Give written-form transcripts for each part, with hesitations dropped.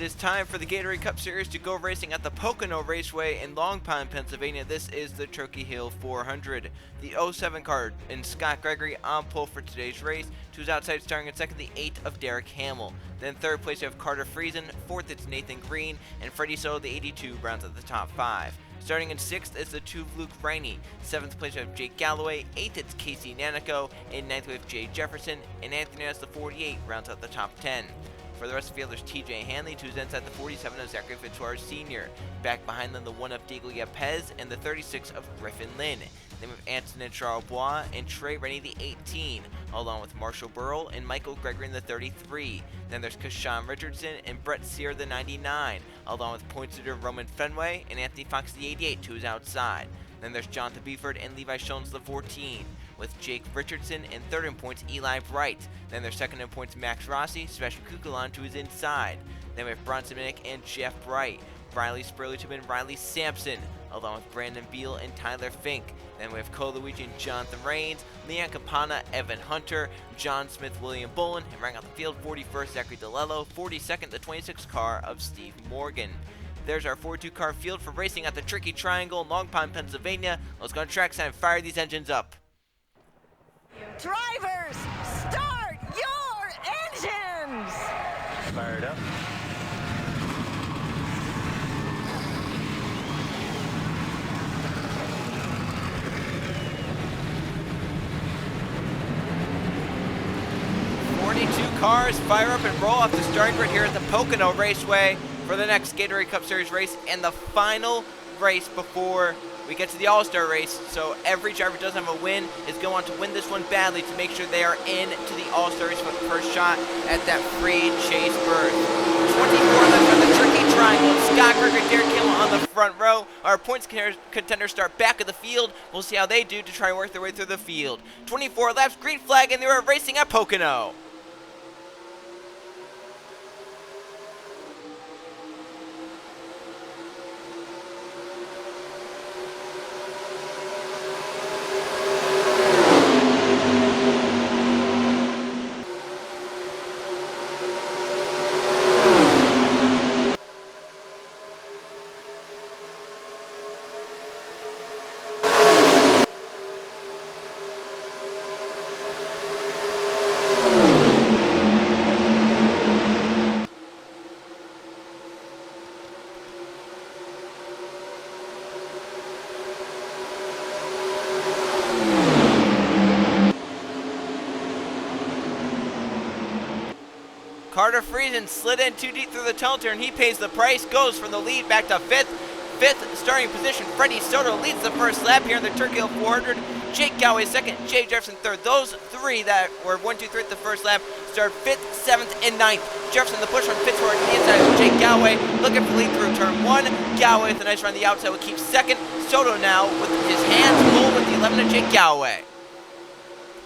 It is time for the Gatorade Cup Series to go racing at the Pocono Raceway in Long Pond, Pennsylvania. This is the Turkey Hill 400. The 07 car in Scott Gregory on pole for today's race. To his outside, starting in second, the 8 of Derek Hamill. Then third place, you have Carter Friesen. Fourth, it's Nathan Green. And Freddie Soto, the 82, rounds at the top 5. Starting in 6th is the 2 of Luke Rainey. 7th place we have Jake Galloway. 8th it's Casey Nanico. In 9th we have Jay Jefferson. And Anthony has the 48, rounds out the top 10. For the rest of the field, there's TJ Hanley, to his inside the 47 of Zachary Fitzwater Sr. Back behind them, the 1 of Diego Yepez and the 36 of Griffin Lynn. Then we have Anton and Charles Bois and Trey Rennie, the 18, along with Marshall Burrell and Michael Gregory in the 33. Then there's Kashawn Richardson and Brett Sear, the 99, along with points leader Roman Fenway and Anthony Fox, the 88, to his outside. Then there's Jonathan Beeford and Levi Schoens, the 14, with Jake Richardson, and third in points, Eli Bright. Then their second in points, Max Rossi, Sebastian Kukulon to his inside. Then we have Bronson Minnick and Jeff Bright, Riley Spurlington and Riley Sampson, along with Brandon Beal and Tyler Fink. Then we have Cole Luigi and Jonathan Rains, Leon Campana, Evan Hunter, John Smith, William Bolin, and rounding out the field, 41st, Zachary DeLello, 42nd, the 26th car of Steve Morgan. There's our 42 car field for racing at the Tricky Triangle in Long Pond, Pennsylvania. Let's go on trackside and fire these engines up. Drivers, start your engines! Fired up. Cars fire up and roll off the starting grid here at the Pocono Raceway for the next Gatorade Cup Series race and the final race before we get to the All-Star race. So every driver who doesn't have a win is going on to win this one badly to make sure they are in to the All-Star race for the first shot at that free chase berth. 24 left on the Tricky Triangle. Scott Gregory, Derek Hamill on the front row. Our points contenders start back of the field. We'll see how they do to try and work their way through the field. 24 laps, green flag, and they were racing at Pocono. Carter Friesen slid in too deep through the tunnel turn. He pays the price, goes from the lead back to 5th. 5th starting position, Freddie Soto leads the first lap here in the Turkey Hill 400. Jake Galloway second, Jay Jefferson third. Those three that were 1, 2, 3 at the first lap started 5th, 7th, and 9th. Jefferson the push on Fitzwater to the inside of Jake Galloway, looking for lead through turn 1. Galloway with a nice run on the outside will keep second. Soto now with his hands full with the 11 of Jake Galloway.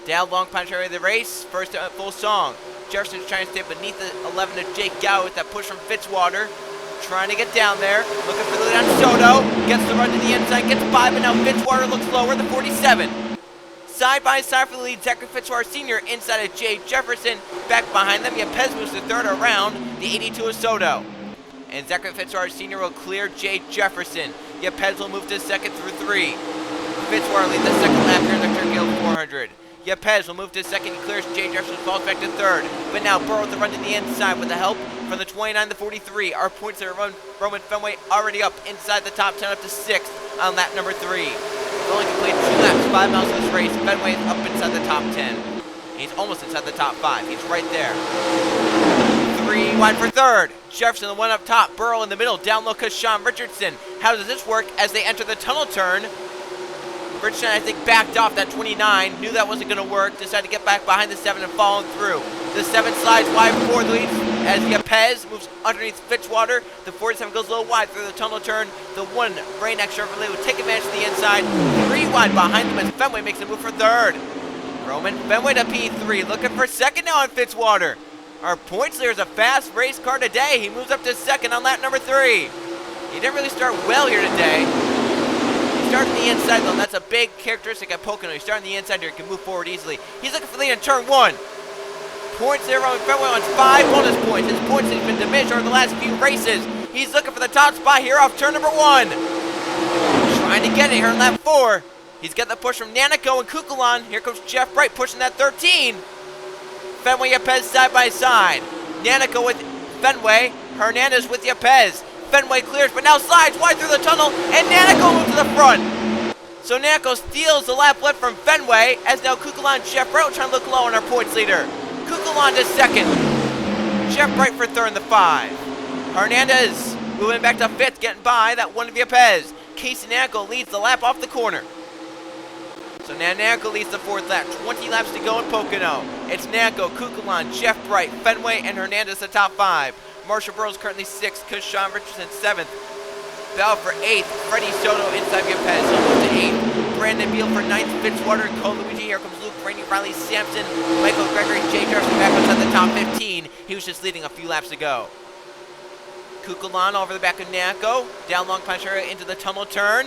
Down Long Pond of the race, first full song. Jefferson's trying to stay beneath the 11 of Jake Galloway with that push from Fitzwater. Trying to get down there. Looking for the lead on Soto. Gets the run to the inside. Gets by, but now Fitzwater looks lower. The 47. Side by side for the lead. Zachary Fitzwater Sr. inside of Jay Jefferson. Back behind them. Yepez moves to third around the 82 of Soto. And Zachary Fitzwater Sr. will clear Jay Jefferson. Yepez will move to second through 3. Fitzwater leads the second lap here in the Turkey Hill 400. Yepez will move to second. He clears Jay Jefferson, falls back to third. But now Burrow with the run to the inside with the help from the 29 to 43. Our points are Roman Fenway already up inside the top 10 up to 6th on lap number 3. He's only completed 2 laps, 5 miles of this race. Fenway is up inside the top 10. He's almost inside the top 5. He's right there. 3 wide for third. Jefferson, the one up top. Burrow in the middle. Down low, Kashawn Richardson. How does this work as they enter the tunnel turn? Richardson, I think, backed off that 29, knew that wasn't going to work, decided to get back behind the 7 and following through. The 7 slides wide for the lead as Yepez moves underneath Fitzwater. The 47 goes a little wide through the tunnel turn. The 1 Rain-X Chevrolet will take advantage of the inside. 3 wide behind them as Fenway makes a move for third. Roman Fenway to P3, looking for second now on Fitzwater. Our points leader is a fast race car today. He moves up to second on lap number 3. He didn't really start well here today. Starting the inside though, that's a big characteristic at Pocono. He's starting the inside here, he can move forward easily. He's looking for the lead in turn 1. points there. Roman Fenway wants 5 bonus points. His points have been diminished over the last few races. He's looking for the top spot here off turn number 1. Trying to get it here in lap 4. He's got the push from Nanico and Kukulon. Here comes Jeff Bright pushing that 13. Fenway, Yepez side by side. Nanico with Fenway. Hernandez with Yepez. Fenway clears, but now slides wide through the tunnel, and Nanico moves to the front. So Nanico steals the lap left from Fenway, as now Kukulon and Jeff Bright trying to look low on our points leader. Kukulon to second. Jeff Bright for third in the 5. Hernandez moving back to 5th, getting by that one of Yepez. Casey Nanico leads the lap off the corner. So now Nanico leads the 4th lap. 20 laps to go in Pocono. It's Nanico, Kukulon, Jeff Bright, Fenway, and Hernandez the top 5. Marshall Burrow's currently 6th, Sean Richardson 7th. Bell for 8th, Freddie Soto inside Yepez, almost to 8th. Brandon Beal for 9th, Fitzwater, Cole Luigi, here comes Luke Rainey, Riley Sampson, Michael Gregory, Jay Jefferson back outside the top 15. He was just leading a few laps to go. Kukulon over the back of Nanico, down Long Pine area into the tunnel turn.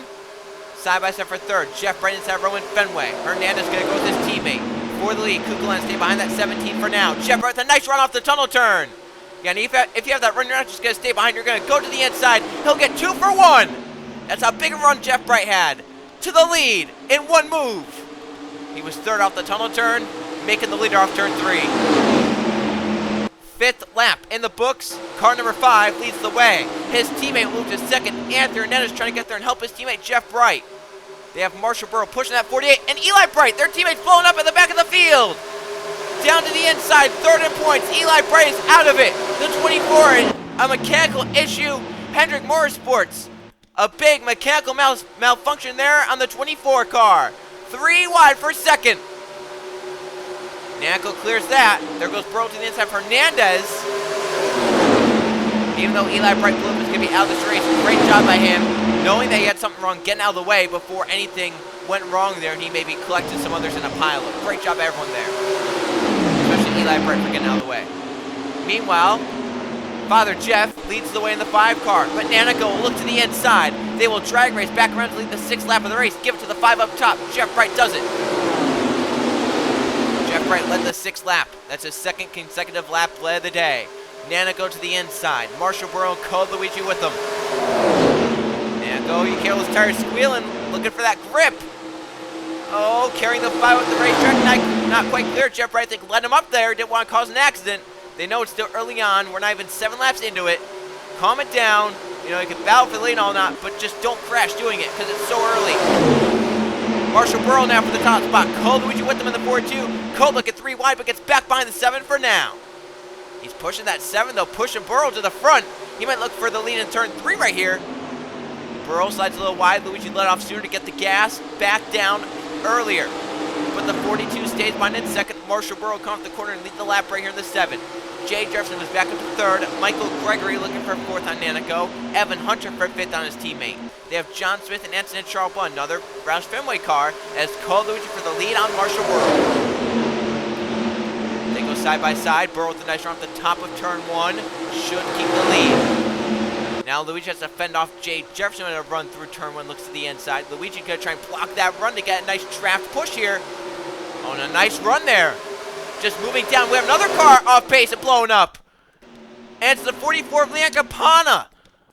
Side by side for 3rd, Jeff Bright inside Roman Fenway. Hernandez gonna go with his teammate. For the lead, Kukulon stay behind that 17 for now. Jeff Bright with a nice run off the tunnel turn. Yeah, and if you have that run, you're not just going to stay behind. You're going to go to the inside. He'll get 2 for 1. That's how big a run Jeff Bright had. To the lead in 1 move. He was 3rd off the tunnel turn, making the leader off turn 3. 5th lap in the books. Car number 5 leads the way. His teammate moved to 2nd. Anthony Hernandez trying to get there and help his teammate Jeff Bright. They have Marshall Burrow pushing that 48. And Eli Bright, their teammate's blowing up at the back of the field. Down to the inside, 3rd in points. Eli Bright is out of it. The 24, a mechanical issue. Hendrick Motorsports, a big mechanical malfunction there on the 24 car. 3 wide for 2nd. Nanico clears that. There goes Burrow to the inside for Hernandez. Even though Eli Bright Bloom is going to be out of this race, great job by him, knowing that he had something wrong, getting out of the way before anything went wrong there, and he maybe collected some others in a pile. Great job by everyone there. Especially Eli Bright for getting out of the way. Meanwhile, Father Jeff leads the way in the 5 car, but Nanico will look to the inside. They will drag race back around to lead the 6th lap of the race. Give it to the 5 up top. Jeff Bright does it. Jeff Bright led the 6th lap. That's his 2nd consecutive lap led of the day. Nanico to the inside. Marshall Burrow and Code Luigi with them. Nanico, you can't those tires squealing, looking for that grip. Oh, carrying the 5 with the racetrack, not quite clear. Jeff Bright, I think, led him up there. Didn't want to cause an accident. They know it's still early on. We're not even 7 laps into it. Calm it down. You know, you can battle for the lead and all not, but just don't crash doing it because it's so early. Marshall Burrow now for the top spot. Cole Luigi with them in the 4-2. Cole look at 3 wide, but gets back behind the 7 for now. He's pushing that 7, though, pushing Burrow to the front. He might look for the lead in turn 3 right here. Burrow slides a little wide. Luigi let off sooner to get the gas back down earlier. But the 42 stays behind in 2nd. Marshall Burrow comes off the corner and leads the lap right here in the 7. Jay Jefferson was back up to 3rd. Michael Gregory looking for 4th on Nanico. Evan Hunter for 5th on his teammate. They have John Smith and Anson Charbonne, another Roush Fenway car, as Cole Luigi for the lead on Marshall Burrow. They go side by side. Burrow with a nice run off the top of turn 1. Should keep the lead. Now Luigi has to fend off Jay Jefferson on a run through turn 1. Looks to the inside. Luigi gonna try and block that run to get a nice draft push here. Oh, and a nice run there. Just moving down. We have another car off pace and blowing up. And it's the 44 of Leon Campana.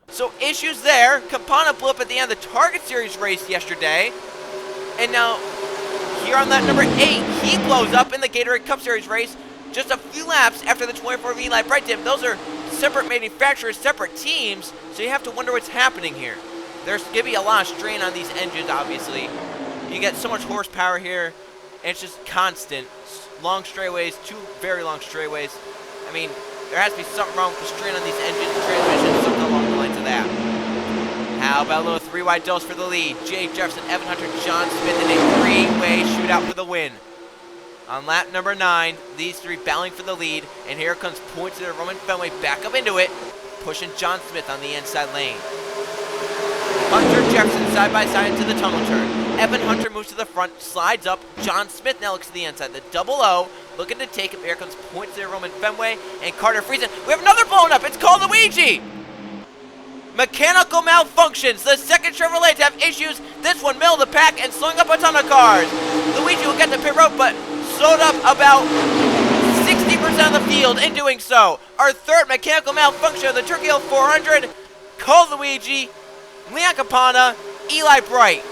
So issues there. Campana blew up at the end of the Target Series race yesterday. And now here on lap number 8, he blows up in the Gatorade Cup Series race just a few laps after the 24 of Eli Bright did. Those are separate manufacturers, separate teams, so you have to wonder what's happening here. There's going to be a lot of strain on these engines, obviously. You get so much horsepower here, and it's just constant. Long straightaways, 2 very long straightaways. I mean, there has to be something wrong with the strain on these engines and transmissions, something along the lines of that. How about a little 3 wide dose for the lead? Jay Jefferson, Evan Hunter, John Smith in a 3-way shootout for the win. On lap number 9, these 3 battling for the lead, and here comes points to the Roman Fenway back up into it, pushing John Smith on the inside lane. Hunter Jefferson side by side into the tunnel turn. Evan Hunter moves to the front, slides up. John Smith now looks to the inside. The double O looking to take him. Here comes points to the Roman Fenway and Carter Friesen. We have another blown up. It's called Luigi. Mechanical malfunctions. The 2nd Chevrolet to have issues. This one middle of the pack and slowing up a ton of cars. Luigi will get the pit road, but slowed up about 60% comes down the field in doing so. Our third mechanical malfunction of the Turkey Hill 400. Cole Luigi, Leon Capana, Eli Bright.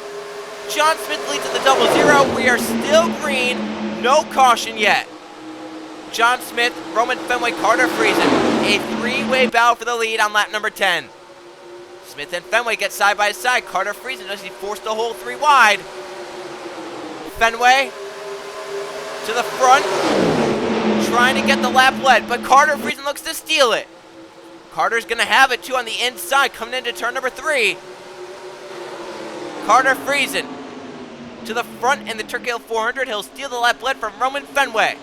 John Smith leads at the 0-0. We are still green. No caution yet. John Smith, Roman Fenway, Carter Friesen. A three-way battle for the lead on lap number 10. Smith and Fenway get side by side. Carter Friesen does he force the hole 3 wide. Fenway to the front, trying to get the lap led, but Carter Friesen looks to steal it. Carter's gonna have it too on the inside, coming into turn number 3. Carter Friesen to the front in the Turkey Hill 400. He'll steal the lap led from Roman Fenway.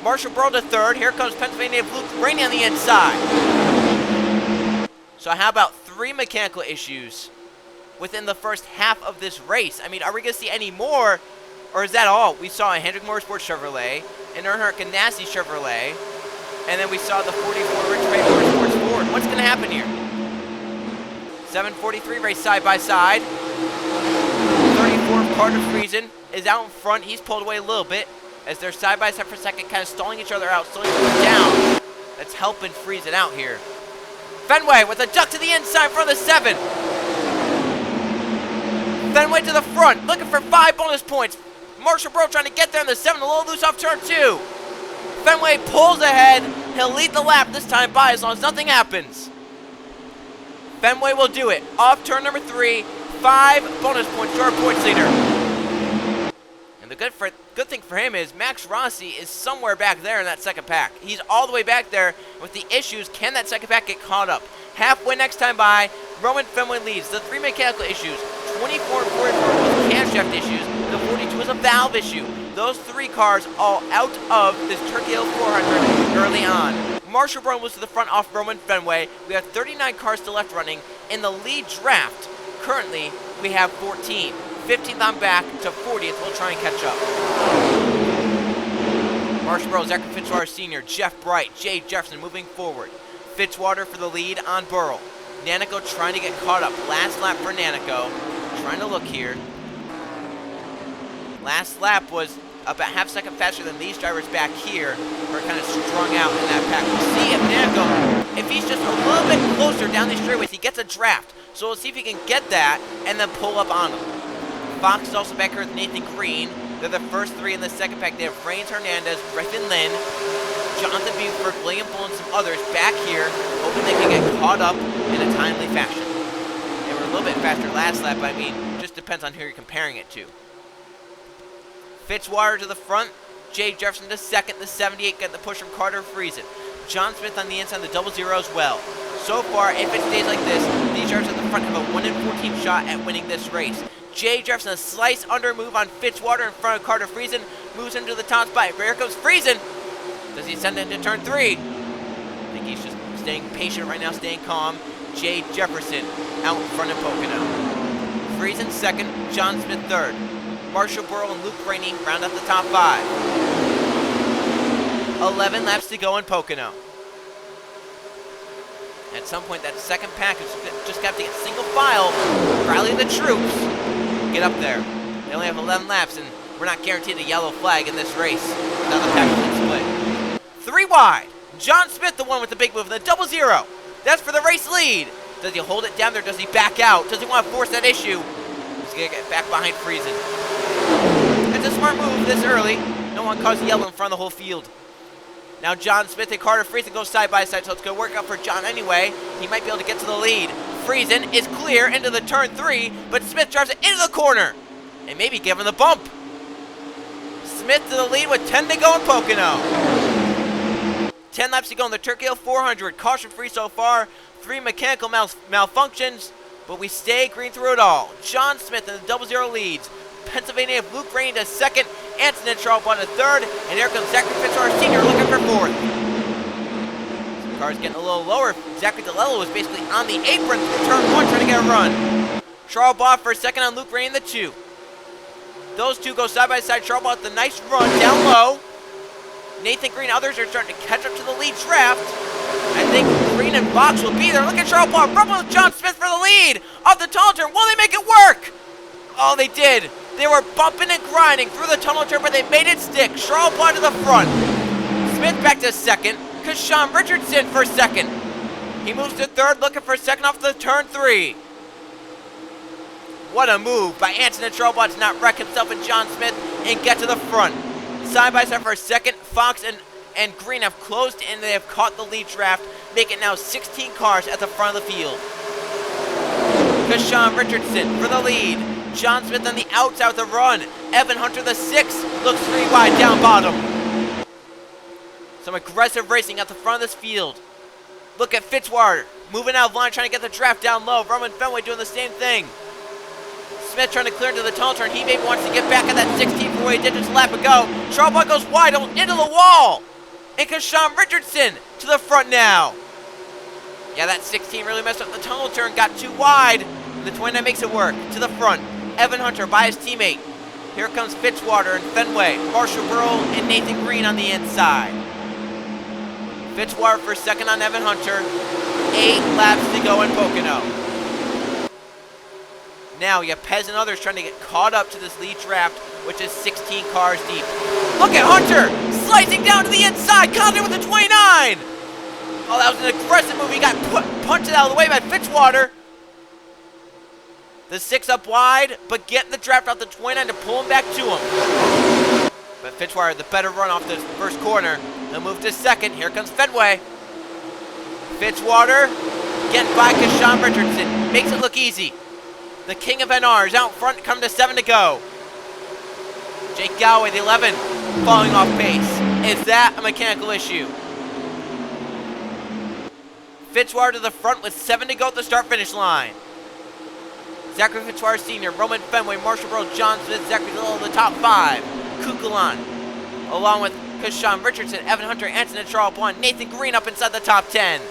Marshall Burrow to third. Here comes Pennsylvania Luke Rainey on the inside. So how about 3 mechanical issues within the first half of this race? I mean, are we going to see any more, or is that all? We saw a Hendrick Motorsports Chevrolet, an Earnhardt Ganassi Chevrolet, and then we saw the 44 Ridgeway Motorsports Ford. What's going to happen here? 743 race side by side. 34 Carter Friesen is out in front. He's pulled away a little bit as they're side by side for a second, kind of stalling each other out, slowing them down. That's helping Friesen out here. Fenway with a duck to the inside for the 7. Fenway to the front, looking for 5 bonus points. Marshall Burrow trying to get there in the 7, a little loose off turn 2. Fenway pulls ahead. He'll lead the lap this time by as long as nothing happens. Fenway will do it. Off turn number 3, 5 bonus points to our points leader. And the good thing for him is Max Rossi is somewhere back there in that second pack. He's all the way back there. With the issues, can that second pack get caught up? Halfway next time by, Roman Fenway leads. The 3 mechanical issues, 24 and 44 with camshaft issues. The 42 is a valve issue. Those 3 cars all out of this Turkey Hill 400 early on. Marshall Brown moves to the front off Roman Fenway. We have 39 cars still left running. In the lead draft, currently, we have 14. 15th on back to 40th. We'll try and catch up. Marshall Burrow, Zachary Fitzwater Sr., Jeff Bright, Jay Jefferson moving forward. Fitzwater for the lead on Burrow. Nanico trying to get caught up. Last lap for Nanico. Trying to look here. Last lap was about half a second faster than these drivers back here, who are kind of strung out in that pack. We'll see if Nanico, if he's just a little bit closer down these straightaways, he gets a draft. So we'll see if he can get that and then pull up on him. Fox is also back here with Nathan Green. They're the first 3 in the second pack. They have Reigns Hernandez, Griffin Lynn, Jonathan Buford, William Bull, and some others back here, hoping they can get caught up in a timely fashion. They were a little bit faster last lap, but I mean, just depends on who you're comparing it to. Fitzwater to the front, Jay Jefferson to second, the 78 getting the push from Carter Friesen. John Smith on the inside, the 0-0 as well. So far, if it stays like this, these drivers at the front have a 1 in 14 shot at winning this race. Jay Jefferson, a slice under move on Fitzwater in front of Carter Friesen, moves into the top spot. Here comes Friesen. Does he send it into turn 3? I think he's just staying patient right now, staying calm. Jay Jefferson out in front of Pocono. Friesen second, John Smith third. Marshall Burrow and Luke Rainey round up the top 5. 11 laps to go in Pocono. At some point, that second pack is just got to get single file, rally the troops, get up there. They only have 11 laps, and we're not guaranteed a yellow flag in this race without the pack being split. 3 wide. John Smith, the one with the big move, the 0-0. That's for the race lead. Does he hold it down there? Does he back out? Does he want to force that issue? He's going to get back behind Friesen. That's a smart move this early. No one caused yellow in front of the whole field. Now John Smith and Carter Friesen go side by side, so it's going to work out for John anyway. He might be able to get to the lead. Friesen is clear into the turn 3, but Smith drives it into the corner and maybe give him the bump. Smith to the lead with 10 to go in Pocono. 10 laps to go in the Turkey Hill 400. Caution free so far. 3 mechanical malfunctions, but we stay green through it all. John Smith in the 0-0 leads. Pennsylvania Luke Rainey to second, Anson and Charles Bond to third, and here comes Zachary Fitzwater Sr. looking for 4th. The car's getting a little lower. Zachary DeLello was basically on the apron through turn 1 trying to get a run. Charles Bond for second on Luke Rainey in the 2. Those 2 go side by side. Charles Bond with a nice run down low. Nathan Green, others are starting to catch up to the lead draft. I think Green and Fox will be there. Look at Charles Bond rumbling with John Smith for the lead off the tunnel turn. Will they make it work? Oh, they did. They were bumping and grinding through the tunnel turn, but they made it stick. Charles Bond to the front. Smith back to second. Kashawn Richardson for second. He moves to third, looking for second off the turn 3. What a move by Antonin Charlebois to not wreck himself and John Smith and get to the front. Side by side for second, Fox and Green have closed in. They have caught the lead draft, making it now 16 cars at the front of the field. Kashawn Richardson for the lead. John Smith on the outside with a run. Evan Hunter, the 6, looks 3 wide down bottom. Some aggressive racing at the front of this field. Look at Fitzwater moving out of line, trying to get the draft down low. Roman Fenway doing the same thing. Smith trying to clear into the tunnel turn. He maybe wants to get back at that 16 for what he did just a lap ago. Charlebois goes wide into the wall. And Kashawn Richardson to the front now. Yeah, that 16 really messed up the tunnel turn. Got too wide. The 29 makes it work. To the front. Evan Hunter by his teammate. Here comes Fitzwater and Fenway. Marshall Burrow and Nathan Green on the inside. Fitzwater for second on Evan Hunter. 8 laps to go in Pocono. Now you have Pez and others trying to get caught up to this lead draft, which is 16 cars deep. Look at Hunter slicing down to the inside, caught it with the 29. Oh, that was an aggressive move. He got punched out of the way by Fitzwater. The 6 up wide, but getting the draft out the 29 to pull him back to him. But Fitzwater, the better run off the first corner. He'll move to second. Here comes Fenway. Fitzwater getting by Kashawn Richardson. Makes it look easy. The king of NR is out front, coming to 7 to go. Jake Galloway, the 11, falling off pace. Is that a mechanical issue? Fitzwater to the front with 7 to go at the start-finish line. Zachary Fitzwater Sr., Roman Fenway, Marshall Burrow, John Smith, Zachary Little in the top 5. Kukulon, along with Kashawn Richardson, Evan Hunter, Antonin Charlebois, Nathan Green up inside the top 10.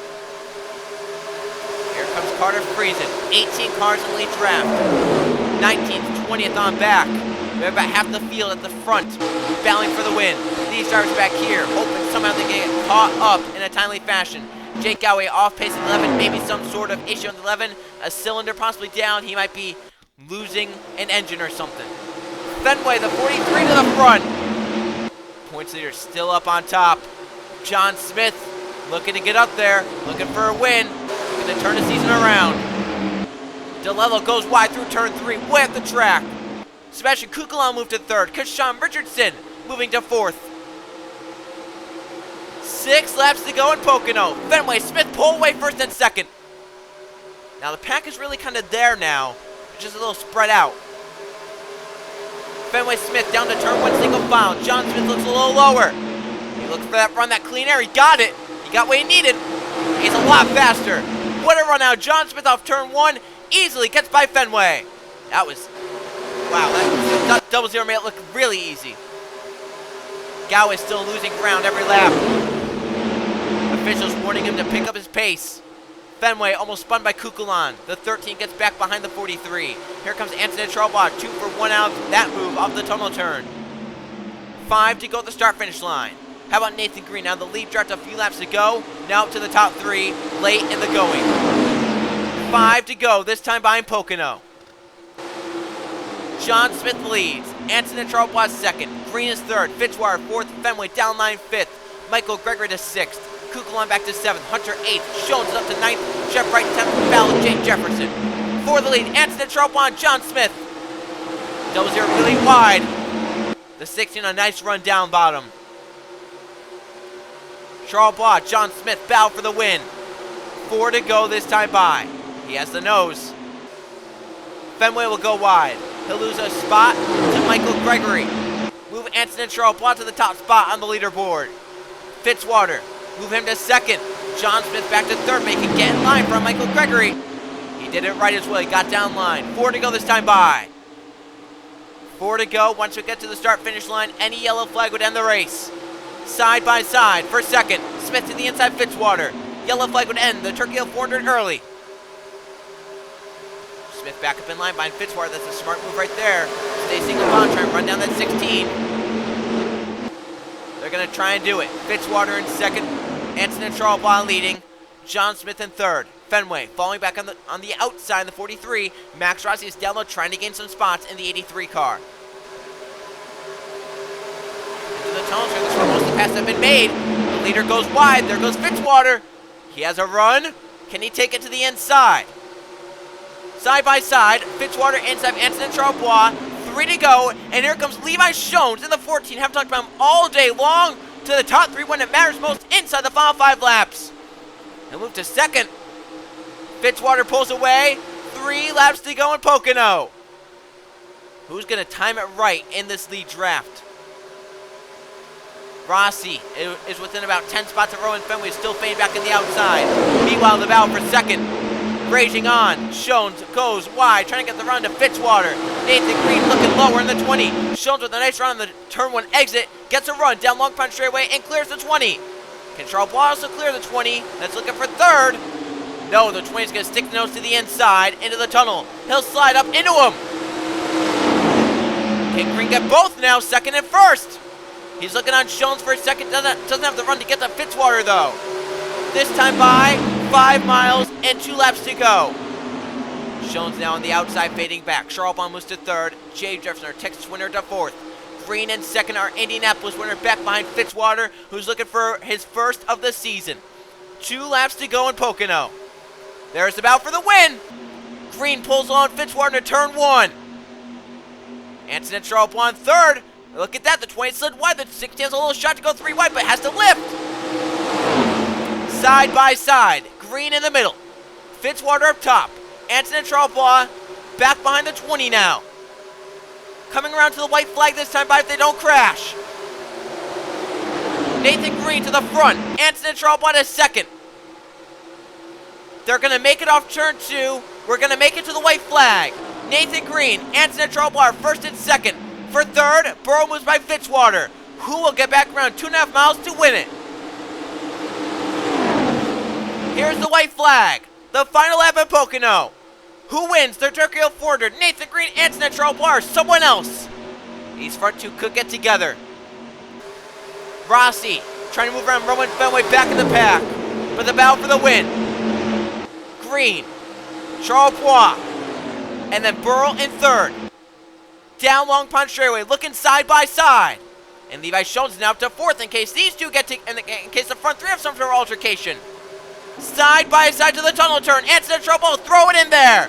Here comes Carter Friesen. 18 cars in the lead draft. 19th, 20th on back. We have about half the field at the front, battling for the win. These drivers back here, hoping somehow they can get caught up in a timely fashion. Jake Galloway off pace at 11, maybe some sort of issue on the 11. A cylinder possibly down. He might be losing an engine or something. Fenway, the 43 to the front. Points leader still up on top. John Smith looking to get up there, looking for a win. To turn the season around. DeLello goes wide through turn 3, way up the track. Sebastian Kukulon moved to third. Kashawn Richardson moving to fourth. 6 laps to go in Pocono. Fenway Smith pull away first and second. Now the pack is really kind of there now, just a little spread out. Fenway Smith down to turn 1 single file. John Smith looks a little lower. He looked for that run, that clean air. He got it. He got what he needed. He's a lot faster. What a run out. John Smith off turn 1 easily gets by Fenway. That was, wow, that double zero made it look really easy. Galloway still losing ground every lap. Officials warning him to pick up his pace. Fenway almost spun by Kukulon. The 13 gets back behind the 43. Here comes Antonin Charlebois, 2 for 1 out of that move off the tunnel turn. 5 to go at the start-finish line. How about Nathan Green? Now the lead draft a few laps to go. Now up to the top 3, late in the going. 5 to go, this time behind Pocono. John Smith leads. Antonin Charlebois second. Green is third. Fitzwater fourth. Fenway down line 5th. Michael Gregory to 6th. Kukulon back to 7th. Hunter 8th. Jones up to 9th. Jeff Wright 10th. Ballard Jake Jefferson. For the lead, Antonin Charlebois, John Smith. Double zero really wide. The 16 a nice run down bottom. Charlebois, John Smith, battle for the win. 4 to go this time by. He has the nose. Fenway will go wide. He'll lose a spot to Michael Gregory. Move Antonin Charlebois to the top spot on the leaderboard. Fitzwater, move him to second. John Smith back to third, making get in line from Michael Gregory. He did it right as well. He got down line. 4 to go this time by. 4 to go. Once we get to the start-finish line, any yellow flag would end the race. Side by side for second. Smith to the inside, Fitzwater. Yellow flag would end the Turkey Hill 400 early. Smith back up in line behind Fitzwater. That's a smart move right there. Stay single bond, try and run down that 16. They're going to try and do it. Fitzwater in second. Antonin Charlebois leading. John Smith in third. Fenway falling back on the outside in the 43. Max Rossi is down low trying to gain some spots in the 83 car. Into the tunnel turn. This is where most of the passes have been made. leader goes wide. There goes Fitzwater. He has a run. Can he take it to the inside? Side by side, Fitzwater inside Antonin Charbois. 3 to go, and here comes Levi Jones in the 14. Haven't talked about him all day long. To the top 3 when it matters most inside the final 5 laps. And move to second. Fitzwater pulls away. 3 laps to go in Pocono. Who's going to time it right in this lead draft? Rossi is within about 10 spots of Rowan Fenway, still fading back in the outside. Meanwhile, the battle for second. Raging on. Jones goes wide, trying to get the run to Fitzwater. Nathan Green looking lower in the 20. Jones with a nice run on the turn 1 exit. Gets a run down Long Pond straightaway and clears the 20. Can Charles Bois also clear the 20? That's looking for third. No, the 20 is going to stick the nose to the inside, into the tunnel. He'll slide up into him. Can Green get both now, second and first? He's looking on Jones for a second. Doesn't have the run to get to Fitzwater, though. This time by 5 miles and 2 laps to go. Jones now on the outside, fading back. Charlebon moves to third. Jay Jefferson, our Texas winner, to fourth. Green in second, our Indianapolis winner, back behind Fitzwater, who's looking for his first of the season. 2 laps to go in Pocono. There's the bout for the win. Green pulls on Fitzwater to turn 1. Antonin Charlebon third. Look at that, the 20 slid wide. The 16 has a little shot to go 3 wide, but has to lift. Side by side, Green in the middle. Fitzwater up top. Antonin Charlebois back behind the 20 now. Coming around to the white flag this time by if they don't crash. Nathan Green to the front. Antonin Charlebois to second. They're going to make it off turn 2. We're going to make it to the white flag. Nathan Green, Antonin Charlebois first and second. For third, Burrow moves by Fitzwater, who will get back around 2.5 miles to win it. Here's the white flag. The final lap at Pocono. Who wins the Turkey Hill 400? Nathan Green, Antonin Charlebois, someone else. These front 2 could get together. Rossi trying to move around Rowan Fenway back in the pack. For the battle for the win. Green, Charlebois, and then Burrow in third. Down Long Pond straightaway, looking side by side. And Levi Jones is now up to fourth in case these 2 get to, in case the front 3 have some sort of altercation. Side by side to the tunnel turn. Antonin Charlebois, throw it in there.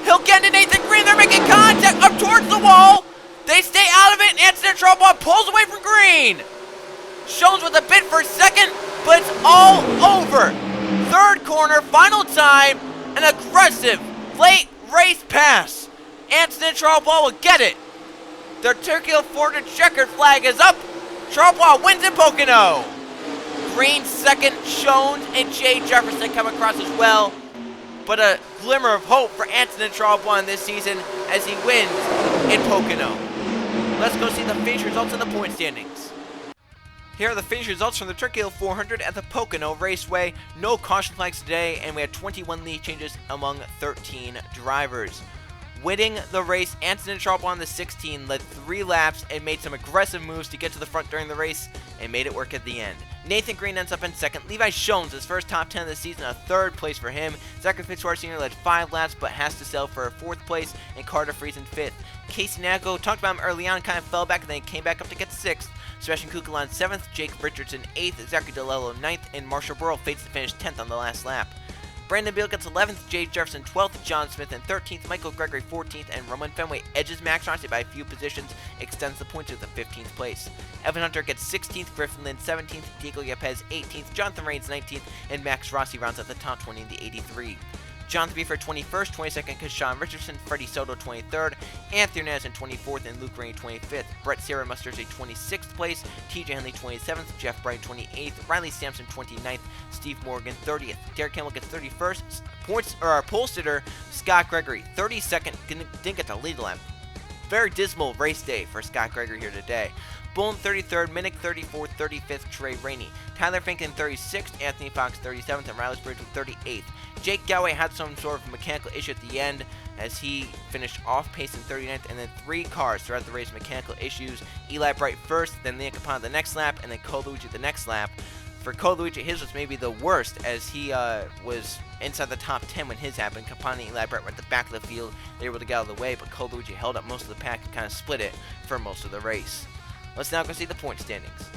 He'll get into Nathan Green. They're making contact up towards the wall. They stay out of it, and Antonin Charlebois pulls away from Green. Jones with a bid for second, but it's all over. Third corner, final time, an aggressive late race pass. Antonin Charlebois will get it. The Turkey Hill 400 checkered flag is up. Charlebois wins in Pocono. Green second, Jones and Jay Jefferson come across as well. But a glimmer of hope for Antonin Charlebois this season as he wins in Pocono. Let's go see the finish results and the point standings. Here are the finish results from the Turkey Hill 400 at the Pocono Raceway. No caution flags today, and we had 21 lead changes among 13 drivers. Winning the race, Antonin Charlebois on the 16 led 3 laps and made some aggressive moves to get to the front during the race and made it work at the end. Nathan Green ends up in second. Levi Jones, his first top 10 of the season, a third place for him. Zachary Fitzwater Sr. led 5 laps but has to settle for a 4th place, and Carter Freeze in 5th. Casey Nago, talked about him early on, kind of fell back and then came back up to get 6th. Sebastian Kukalon 7th, Jake Richardson 8th, Zachary DeLello 9th, and Marshall Burrow fates to finish 10th on the last lap. Brandon Beal gets 11th, Jay Jefferson 12th, John Smith in 13th, Michael Gregory 14th, and Roman Fenway edges Max Rossi by a few positions, extends the points to the 15th place. Evan Hunter gets 16th, Griffin Lynn 17th, Diego Yepes 18th, Jonathan Raines 19th, and Max Rossi rounds out the top 20 in the 83. Jonathan Beefer 21st, 22nd, Kashawn Richardson, Freddie Soto 23rd, Anthony Naz in 24th, and Luke Rainey 25th. Brett Sierra musters a 26th place, TJ Henley 27th, Jeff Bright 28th, Riley Sampson 29th, Steve Morgan 30th. Derek Campbell gets 31st, pole sitter Scott Gregory 32nd, didn't get the lead lap. Very dismal race day for Scott Gregory here today. Bullen 33rd, Minnick 34th, 35th, Trey Rainey. Tyler Finken 36th, Anthony Fox 37th, and Riley Bridge with 38th. Jake Galloway had some sort of mechanical issue at the end as he finished off pace in 39th, and then 3 cars throughout the race mechanical issues. Eli Bright first, then Liam Capon the next lap, and then Cole Luigi the next lap. For Cole Luigi, his was maybe the worst as he was inside the top 10 when his happened. Capon and Eli Bright were at the back of the field. They were able to get out of the way, but Cole Luigi held up most of the pack and kind of split it for most of the race. Let's now go see the point standings.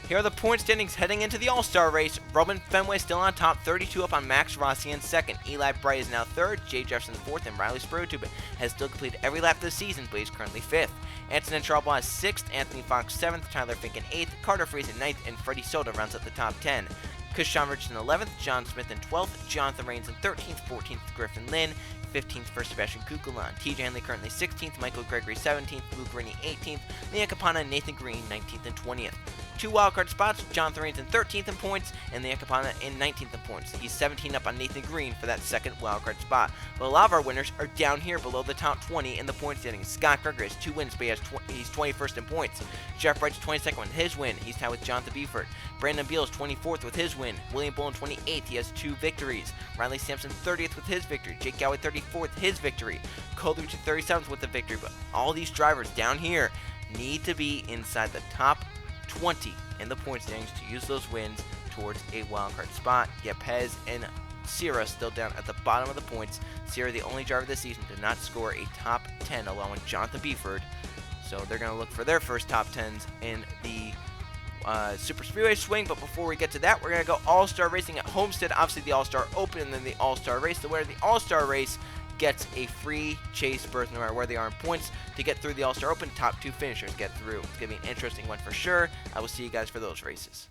Here are the point standings heading into the All-Star race. Robin Fenway still on top, 32 up on Max Rossi in second. Eli Bright is now third, Jay Jefferson fourth, and Riley Spurtube has still completed every lap this season, but he's currently fifth. Anton Charles is sixth, Anthony Fox seventh, Tyler Fink in eighth, Carter Freeze in ninth, and Freddie Soto rounds up the top 10. Kushon Richardson 11th, John Smith in 12th, Jonathan Rains in 13th, 14th Griffin Lynn, 15th for Sebastian Kukulon. TJ Henley currently 16th, Michael Gregory 17th, Luke Rennie 18th, Leah Capana and Nathan Green 19th and 20th. 2 wildcard spots, Jonathan Rains in 13th in points, and Leah Capana in 19th in points. He's 17 up on Nathan Green for that second wildcard spot. But a lot of our winners are down here below the top 20 in the point standings. Scott Greger has 2 wins, but he's 21st in points. Jeff Wright's 22nd with his win. He's tied with Jonathan Beeford. Brandon Beal is 24th with his win. William Bullen 28th. He has 2 victories. Riley Sampson 30th with his victory. Jake Galloway 34th, his victory. Cole Lucci 37th with the victory. But all these drivers down here need to be inside the top 20 in the point standings to use those wins towards a wildcard spot. Yeah, Pez and Sierra still down at the bottom of the points. Sierra, the only driver this season, did not score a top 10 along with Jonathan Beeford. So they're going to look for their first top 10s in the Super Speedway swing. But before we get to that, we're going to go All-Star Racing at Homestead. Obviously the All-Star Open and then the All-Star Race. The winner of the All-Star Race gets a free chase berth no matter where they are in points to get through the All-Star Open. Top 2 finishers get through. It's going to be an interesting one for sure. I will see you guys for those races.